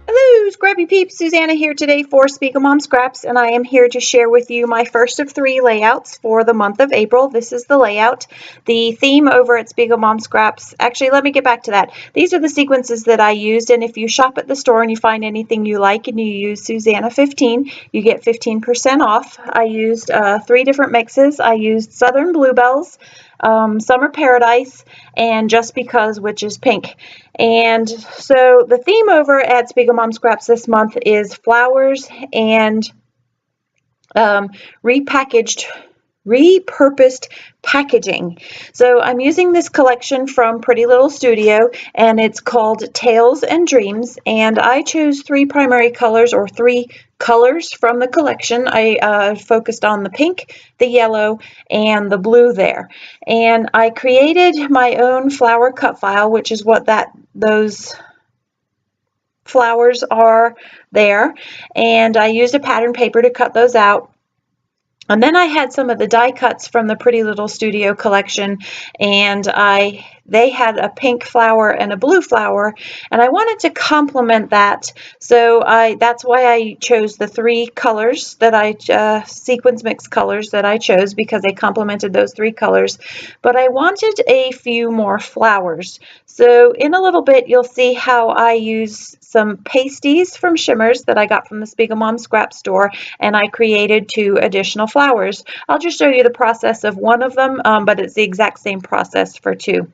Hello, Scrappy Peeps. Suzanna here today for SpiegelMom Scraps, and I am here to share with you my first of 3 layouts for the month of April. This is the layout. The theme over at SpiegelMom Scraps, actually, let me get back to that. These are the sequences that I used, and if you shop at the store and you find anything you like and you use Suzanna 15, you get 15% off. I used 3 different mixes. I used Southern Bluebells, Summer Paradise, and Just Because, which is pink. And so the theme over at SpiegelMom Scraps this month is flowers and repurposed packaging. So I'm using this collection from Pretty Little Studio, and it's called Tales and Dreams, and I chose 3 primary colors, or 3 colors from the collection. I focused on the pink, the yellow, and the blue there. And I created my own flower cut file, which is what those flowers are there. And I used a pattern paper to cut those out. And then I had some of the die cuts from the Pretty Little Studio collection, and they had a pink flower and a blue flower, and I wanted to complement that. So that's why I chose the 3 colors that sequins mix colors that I chose, because they complemented those 3 colors. But I wanted a few more flowers. So in a little bit, you'll see how I use some Paste-eez from Shimmerz that I got from the SpiegelMom Scrap store, and I created 2 additional flowers. I'll just show you the process of one of them, but it's the exact same process for 2.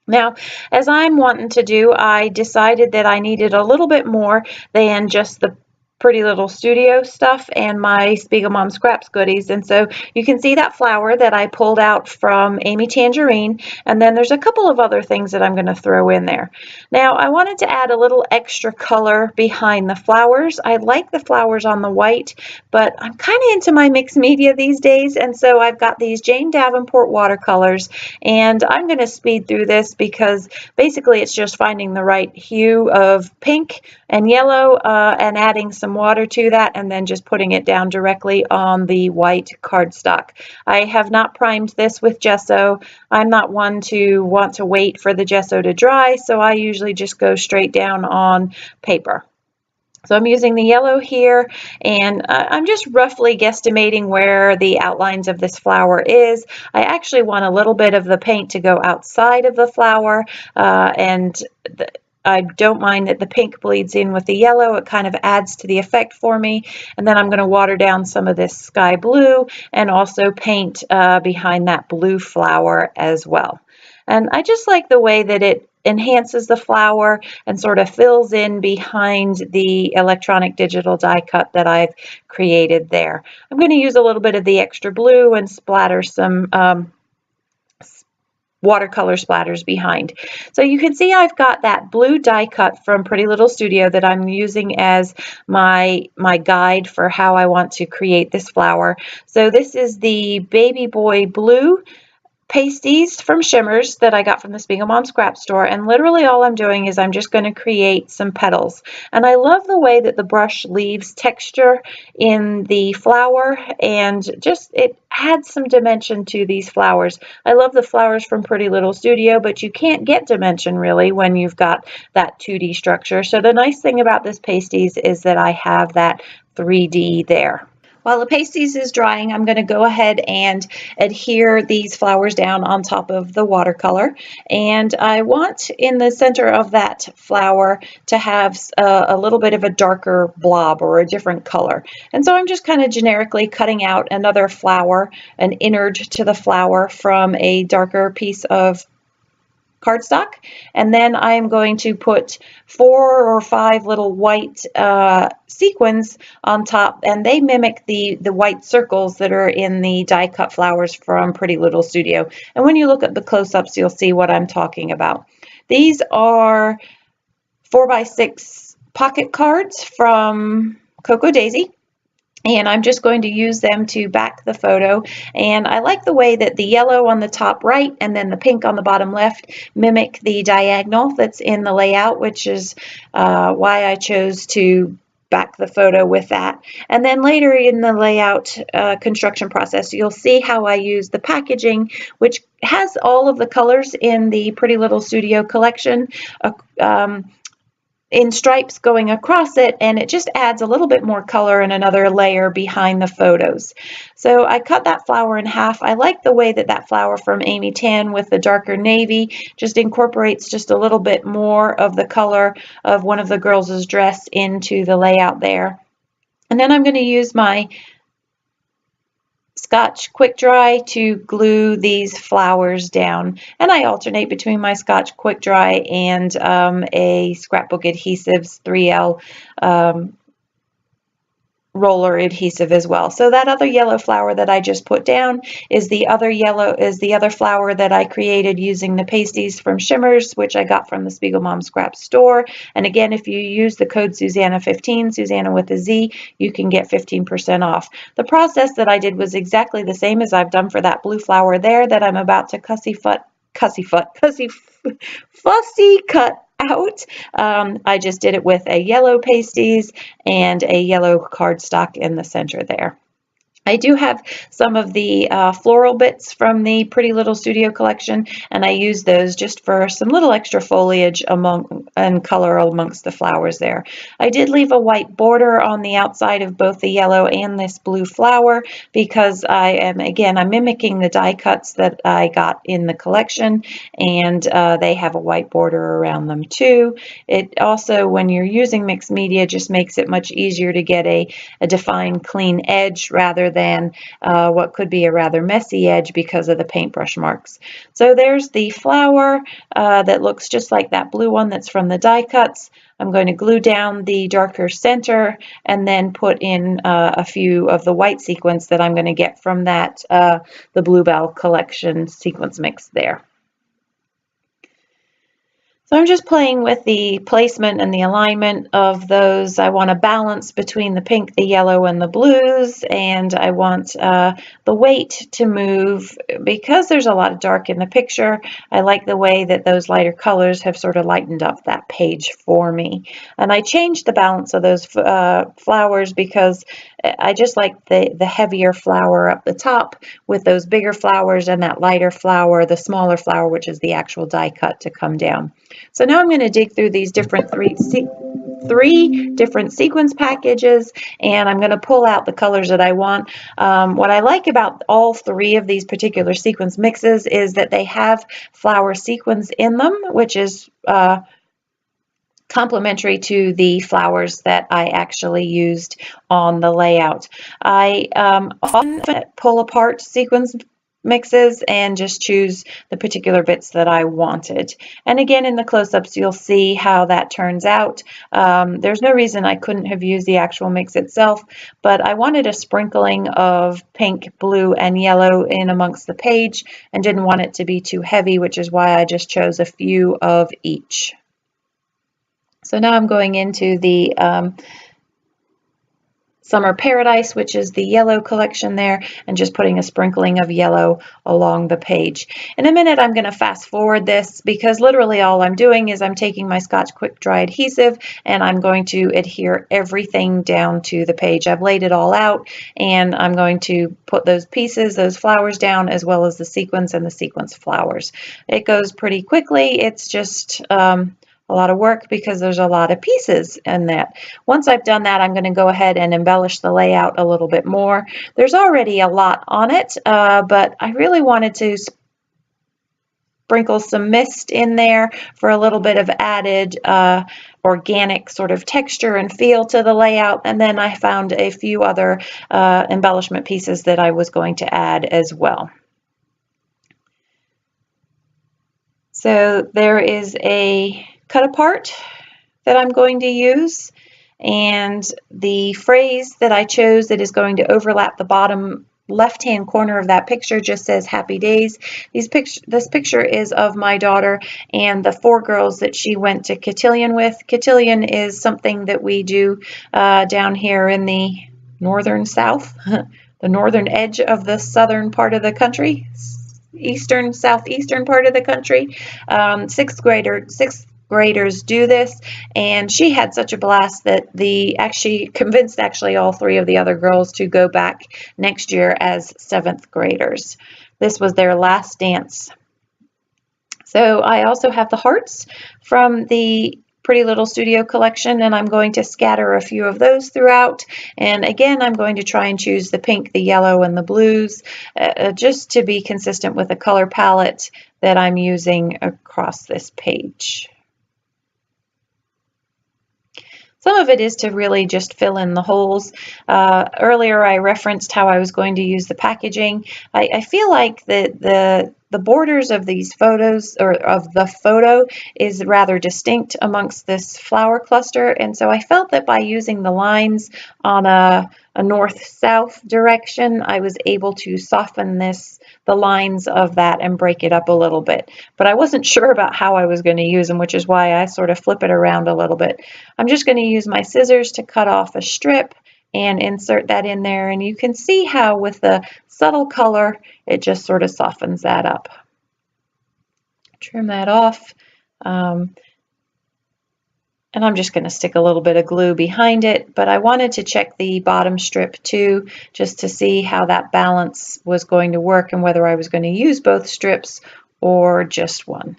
Now, as I'm wanting to do, I decided that I needed a little bit more than just the Pretty Little Studio stuff and my SpiegelMom Scraps goodies. And so you can see that flower that I pulled out from Amy Tangerine, and then there's a couple of other things that I'm going to throw in there. Now, I wanted to add a little extra color behind the flowers. I like the flowers on the white, but I'm kind of into my mixed media these days, and so I've got these Jane Davenport watercolors, and I'm going to speed through this because basically it's just finding the right hue of pink and yellow and adding some water to that, and then just putting it down directly on the white cardstock. I have not primed this with gesso. I'm not one to want to wait for the gesso to dry, so I usually just go straight down on paper. So I'm using the yellow here, and I'm just roughly guesstimating where the outlines of this flower is. I actually want a little bit of the paint to go outside of the flower, I don't mind that the pink bleeds in with the yellow. It kind of adds to the effect for me. And then I'm going to water down some of this sky blue and also paint behind that blue flower as well. And I just like the way that it enhances the flower and sort of fills in behind the electronic digital die cut that I've created there. I'm going to use a little bit of the extra blue and splatter some watercolor splatters behind. So you can see I've got that blue die cut from Pretty Little Studio that I'm using as my guide for how I want to create this flower. So this is the Baby Boy Blue Paste-eez from Shimmerz that I got from the SpiegelMom Scrap store, and literally all I'm doing is I'm just going to create some petals. And I love the way that the brush leaves texture in the flower, and just it adds some dimension to these flowers. I love the flowers from Pretty Little Studio, but you can't get dimension really when you've got that 2D structure. So the nice thing about this Paste-eez is that I have that 3D there. While the Paste-eez is drying, I'm going to go ahead and adhere these flowers down on top of the watercolor. And I want in the center of that flower to have a little bit of a darker blob or a different color. And so I'm just kind of generically cutting out another flower, an innard to the flower from a darker piece of cardstock, and then I'm going to put 4 or 5 little white sequins on top, and they mimic the white circles that are in the die cut flowers from Pretty Little Studio. And when you look at the close-ups, you'll see what I'm talking about. These are 4x6 pocket cards from Cocoa Daisy, and I'm just going to use them to back the photo. And I like the way that the yellow on the top right and then the pink on the bottom left mimic the diagonal that's in the layout, which is why I chose to back the photo with that. And then later in the layout construction process, you'll see how I use the packaging, which has all of the colors in the Pretty Little Studio collection in stripes going across it, and it just adds a little bit more color and another layer behind the photos. So I cut that flower in half. I like the way that that flower from Amy Tan with the darker navy just incorporates just a little bit more of the color of one of the girls' dress into the layout there. And then I'm going to use my Scotch Quick Dry to glue these flowers down, and I alternate between my Scotch Quick Dry and a Scrapbook Adhesives 3L roller adhesive as well. So that other yellow flower that I just put down is the other flower that I created using the Paste-eez from Shimmerz, which I got from the SpiegelMom Scraps store. And again, if you use the code Suzanna15, Suzanna with a Z, you can get 15% off. The process that I did was exactly the same as I've done for that blue flower there that I'm about to fussy cut out. I just did it with a yellow Paste-eez and a yellow cardstock in the center there. I do have some of the floral bits from the Pretty Little Studio collection, and I use those just for some little extra foliage and color amongst the flowers there. I did leave a white border on the outside of both the yellow and this blue flower because I'm mimicking the die cuts that I got in the collection, and they have a white border around them too. It also, when you're using mixed media, just makes it much easier to get a defined clean edge rather than what could be a rather messy edge because of the paintbrush marks. So there's the flower that looks just like that blue one that's from the die cuts. I'm going to glue down the darker center and then put in a few of the white sequins that I'm going to get from that the Bluebell collection sequence mix there. So I'm just playing with the placement and the alignment of those. I want a balance between the pink, the yellow, and the blues, and I want the weight to move because there's a lot of dark in the picture. I like the way that those lighter colors have sort of lightened up that page for me. And I changed the balance of those flowers because I just like the heavier flower up the top with those bigger flowers and that lighter flower, the smaller flower, which is the actual die cut, to come down. So now I'm going to dig through these different three different sequins packages, and I'm going to pull out the colors that I want. What I like about all three of these particular sequins mixes is that they have flower sequins in them, which is complementary to the flowers that I actually used on the layout. I often pull apart sequins mixes and just choose the particular bits that I wanted. And again, in the close-ups, you'll see how that turns out. There's no reason I couldn't have used the actual mix itself, but I wanted a sprinkling of pink, blue, and yellow in amongst the page and didn't want it to be too heavy, which is why I just chose a few of each. So now I'm going into the Summer Paradise, which is the yellow collection there, and just putting a sprinkling of yellow along the page. In a minute, I'm going to fast forward this because literally all I'm doing is I'm taking my Scotch Quick Dry adhesive and I'm going to adhere everything down to the page. I've laid it all out, and I'm going to put those pieces, those flowers down, as well as the sequins and the sequence flowers. It goes pretty quickly. It's just a lot of work because there's a lot of pieces in that. Once I've done that, I'm going to go ahead and embellish the layout a little bit more. There's already a lot on it, but I really wanted to sprinkle some mist in there for a little bit of added organic sort of texture and feel to the layout. And then I found a few other embellishment pieces that I was going to add as well. So there is a cut apart that I'm going to use, and the phrase that I chose that is going to overlap the bottom left-hand corner of that picture just says Happy Days. This picture is of my daughter and the 4 girls that she went to cotillion with. Cotillion is something that we do down here in the northern South, the northern edge of the southern part of the country, southeastern part of the country. Sixth graders do this, and she had such a blast that actually convinced all 3 of the other girls to go back next year as 7th graders. This was their last dance. So I also have the hearts from the Pretty Little Studio collection, and I'm going to scatter a few of those throughout. And again, I'm going to try and choose the pink, the yellow, and the blues, just to be consistent with the color palette that I'm using across this page. Some of it is to really just fill in the holes. Earlier I referenced how I was going to use the packaging. I feel like the borders of these photos, or of the photo, is rather distinct amongst this flower cluster, and so I felt that by using the lines on a north-south direction, I was able to soften the lines of that and break it up a little bit. But I wasn't sure about how I was going to use them, which is why I sort of flip it around a little bit. I'm just going to use my scissors to cut off a strip and insert that in there, and you can see how with the subtle color it just sort of softens that up. Trim that off, and I'm just going to stick a little bit of glue behind it, but I wanted to check the bottom strip too, just to see how that balance was going to work and whether I was going to use both strips or just one.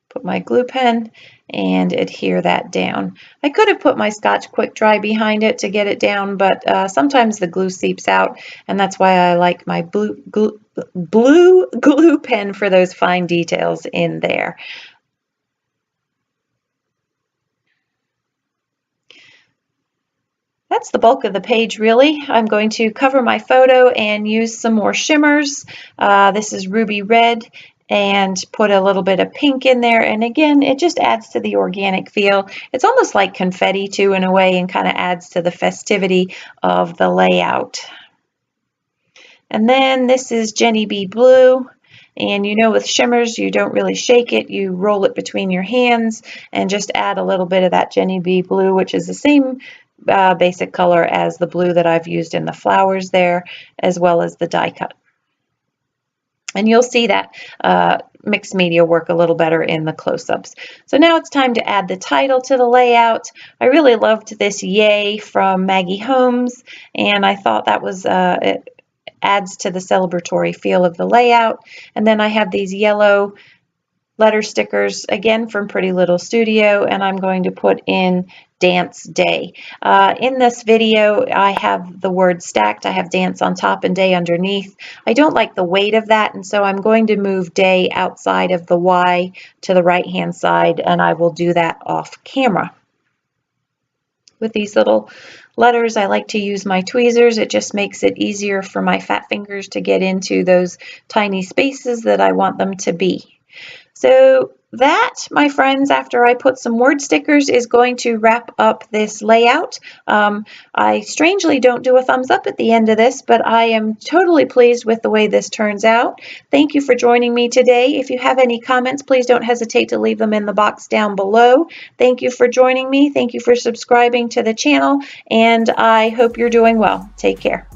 Put my glue pen and adhere that down. I could have put my Scotch Quick Dry behind it to get it down, but sometimes the glue seeps out, and that's why I like my blue glue pen for those fine details in there. That's the bulk of the page, really. I'm going to cover my photo and use some more shimmers. This is Ruby Red, and put a little bit of pink in there, and again it just adds to the organic feel. It's almost like confetti too in a way, and kind of adds to the festivity of the layout. And then this is Jeni B Blue, and you know with Shimmerz you don't really shake it, you roll it between your hands and just add a little bit of that Jeni B Blue, which is the same basic color as the blue that I've used in the flowers there, as well as the die cut. And you'll see that mixed media work a little better in the close-ups. So now it's time to add the title to the layout. I really loved this Yay from Maggie Holmes, and I thought that was it adds to the celebratory feel of the layout. And then I have these yellow letter stickers, again from Pretty Little Studio, and I'm going to put in Dance Day. In this video, I have the word stacked. I have dance on top and day underneath. I don't like the weight of that, and so I'm going to move day outside of the Y to the right-hand side, and I will do that off camera. With these little letters, I like to use my tweezers. It just makes it easier for my fat fingers to get into those tiny spaces that I want them to be. So that, my friends, after I put some word stickers, is going to wrap up this layout. I strangely don't do a thumbs up at the end of this, but I am totally pleased with the way this turns out. Thank you for joining me today. If you have any comments, please don't hesitate to leave them in the box down below. Thank you for joining me. Thank you for subscribing to the channel, and I hope you're doing well. Take care.